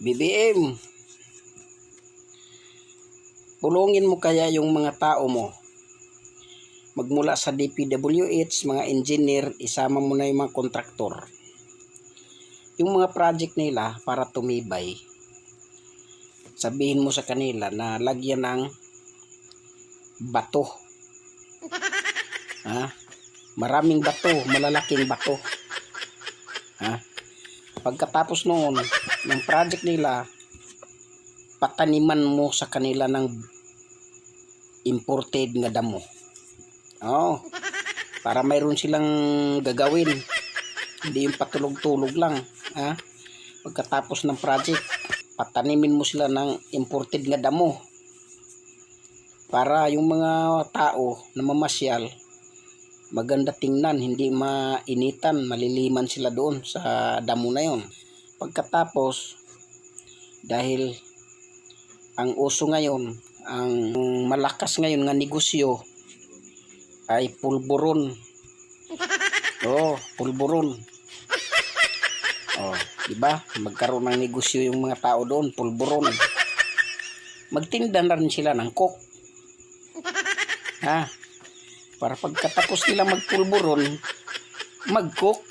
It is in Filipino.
BBM, tulungin mo kaya yung mga tao mo. Magmula sa DPWH, mga engineer, isama mo na yung mga kontraktor. Yung mga project nila para tumibay, sabihin mo sa kanila na lagyan ng bato. Maraming bato, malalaking bato. Pagkatapos noon, ng project nila, pataniman mo sa kanila ng imported nga damo. Para mayroon silang gagawin. Hindi yung patulog-tulog lang. Pagkatapos ng project, patanimin mo sila ng imported nga damo. Para yung mga tao na mamasyal, maganda tingnan, hindi mainitan, maliliman sila doon sa damo na yon. Pagkatapos, dahil ang uso ngayon, ang malakas ngayon nga negosyo ay pulburon. Pulburon. Diba? Magkaroon ng negosyo yung mga tao doon, pulburon. Magtinda na rin sila ng coke. Para pagkatapos nila magpulburon, mag-coke.